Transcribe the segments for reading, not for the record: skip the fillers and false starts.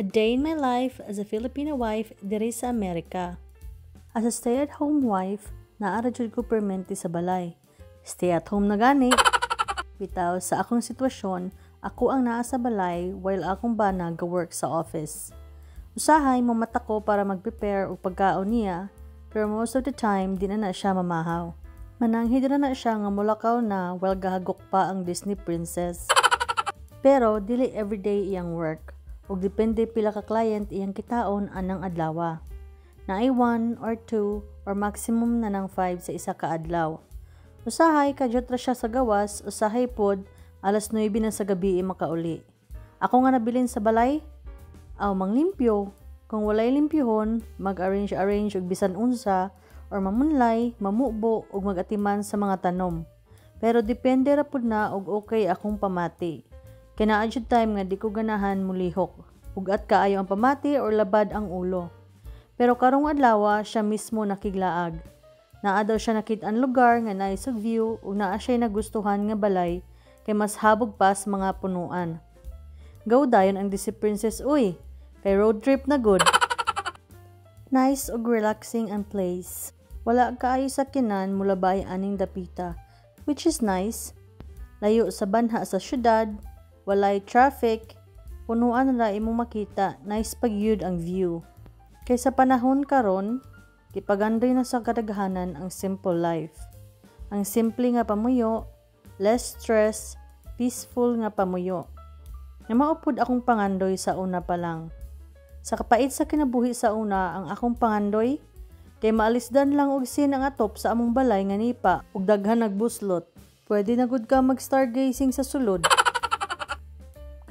A day in my life as a Filipino wife diri sa Amerika. As a stay-at-home wife, naara jud ko permente sa balay. Stay-at-home na gani. Bitaw sa akong sitwasyon, ako ang naa sa balay while akong bana ga-work sa office. Usahay mamata ko para mag-prepare og pagkaon niya, pero most of the time di na siya mamahaw. Mananghid na siya nga mulakaw na while gahagok pa ang Disney princess. Pero dili everyday iyang work. Ug depende pila ka client iyang kitaon anang adlaw. Naay 1 or 2 or maximum na ng 5 sa isa ka adlaw. Usahay kadyot ra siya sa gawas, usahay pod alas 9 na sa gabi makauli. Ako nga nabilin sa balay, manglimpyo. Kung walay limpyohon, mag-arrange og bisan unsa or mamunlay, mamubo ug magatiman sa mga tanom. Pero depende ra pud na og okay akong pamati. Kinaa jud time nga di ko ganahan mulihok. Ugat kaayo ang pamati or labad ang ulo. Pero karong adlaw siya mismo nakiglaag. Naa daw siya nakit-an lugar nga nice og view ug naa siya nagustuhan nga balay kay mas habog pa sa mga punuan. Gaw dayon ang Disney princess uy, kay road trip na good. Nice ug relaxing ang place. Wala kaayo sa kinan mulabay aning dapita, which is nice. Layo sa banha sa syudad. Walay traffic, punuan na imong makita, nice pagyud ang view. Kay sa panahon karon, gipagandoy na sa kadaghanan ang simple life. Ang simple nga pamuyo, less stress, peaceful nga pamuyo. Nga maupod akong pangandoy sa una pa lang. Sa kapait sa kinabuhi sa una ang akong pangandoy, kay maalisdan lang og sin ang atop sa among balay nga nipa ug daghan nagbuslot. Pwede na gud ka mag-stargazing sa sulod.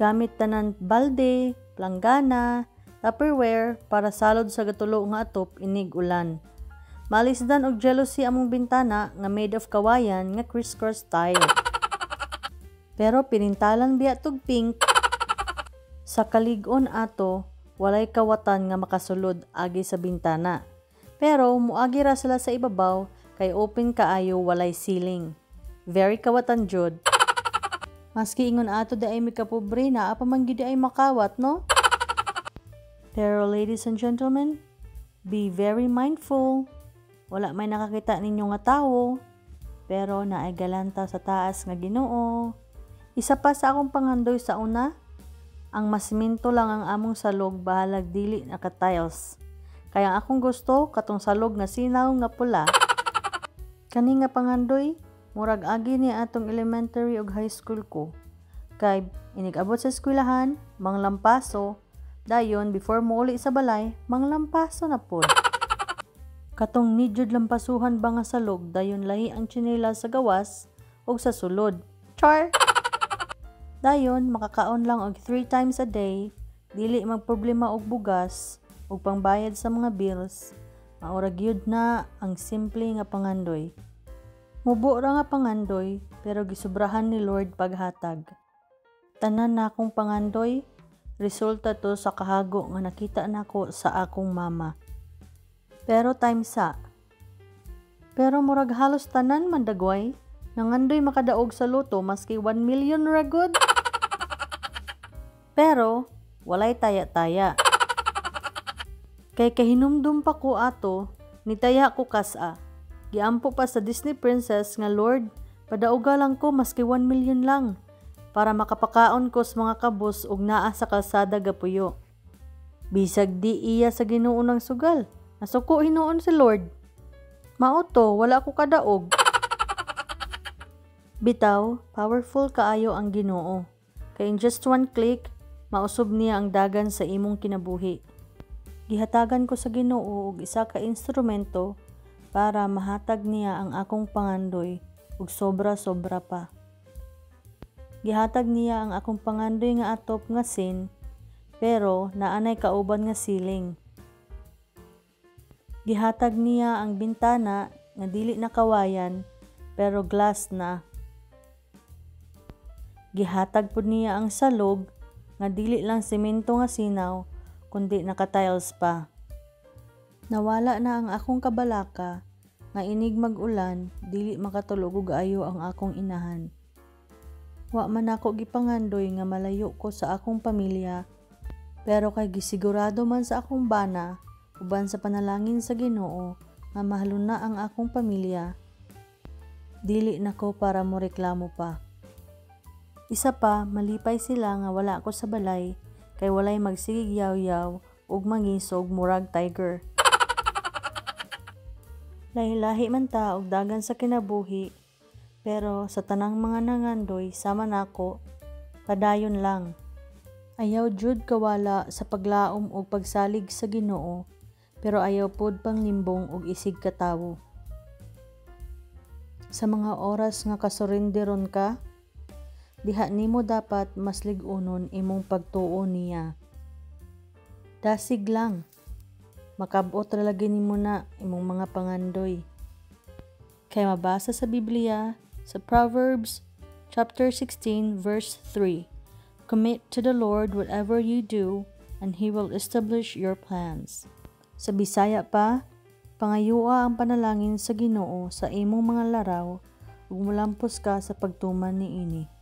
Gamit tanan balde, planggana, Tupperware para salod sa gatulo nga atop inig ulan. Malisdan og jealousy among bintana nga made of kawayan nga crisscross style. Pero pinintalan biya tog pink. Sa kalig-on ato, walay kawatan nga makasulod agi sa bintana. Pero muagi ra sila sa ibabaw kay open kaayo walay ceiling. Very kawatan jud. Maski ingon ato da ay mikapobre na apa man gid ay makawat, no? Pero ladies and gentlemen, be very mindful. Wala may nakakita ninyo nga tawo, pero naay galanta sa taas nga Ginoo. Isa pa sa akong pangandoy sa una, ang masminto lang ang among salog bahalag dili naka-tiles. Kaya ang akong gusto katong salog nga sinaw nga pula. Kani nga pangandoy, murag agi ni atong elementary ug high school ko. Kay inig-abot sa eskwelahan, manglampaso, dayon before mouli sa balay, manglampaso na pod. Katong nidyod lampasuhan ba nga salog, dayon lahi ang tsinelas sa gawas ug sa sulod. Char! Dayon makakaon lang og 3 times a day, dili magproblema og bugas ug pangbayad sa mga bills. Maura gyud na ang simple nga pangandoy. Mubo ra nga pangandoy, pero gisubrahan ni Lord paghatag. Tanan na akong pangandoy, resulta to sa kahago nga nakita nako sa akong mama. Pero murag halos tanan man dagway, nangandoy makadaog sa loto maski 1 million ra gud. Pero walay taya-taya. Kay kahinumdum pa ko ato, nitaya ko kasa. Giampo pa sa Disney princess nga Lord, padauga lang ko maski 1 million lang para makapakaon ko sa mga kabus ug naa sa kalsada gapuyo. Bisag di iya sa Ginoo ng sugal, nasuko hinuon si Lord. Mauto, wala ko kadaog. Bitaw, powerful kaayo ang Ginoo. Kay in just one click, mausob niya ang dagan sa imong kinabuhi. Gihatagan ko sa Ginoo og isa ka instrumento para mahatag niya ang akong pangandoy ug sobra-sobra pa. Gihatag niya ang akong pangandoy nga atop nga sin, pero naanay kauban nga ceiling. Gihatag niya ang bintana nga dili na kawayan, pero glass na. Gihatag pud niya ang salog nga dili lang semento nga sinaw, kundi naka-tiles pa. Nawala na ang akong kabalaka, nga inig mag-ulan, dili makatulog ug ayo ang akong inahan. Wa man ako gipangandoy nga malayo ko sa akong pamilya Pero kay gisigurado man sa akong bana, uban sa panalangin sa Ginoo, nga mahalon na ang akong pamilya, dili nako para mo reklamo pa. Isa pa, malipay sila nga wala ako sa balay, kay walay magsigig yaw-yaw ug mangisog murag tiger. Lahi-lahi man ta og dagan sa kinabuhi, pero sa tanang mga nangandoy sama nako, padayon lang. Ayaw jud kawala sa paglaom og pagsalig sa Ginoo, pero ayaw pod panglimbong og isig katawo. Sa mga oras nga kasurinderon ka, diha nimo dapat mas lig-unon imong pagtuo niya. Dasig lang, makab-ot ra lagi nimo na imong mga pangandoy. Kay mabasa sa Biblia, sa Proverbs chapter 16 verse 3, "Commit to the Lord whatever you do, and He will establish your plans." Sa Bisaya pa, pangayua ang panalangin sa Ginoo sa imong mga laraw ug mulampos ka sa pagtuman niini.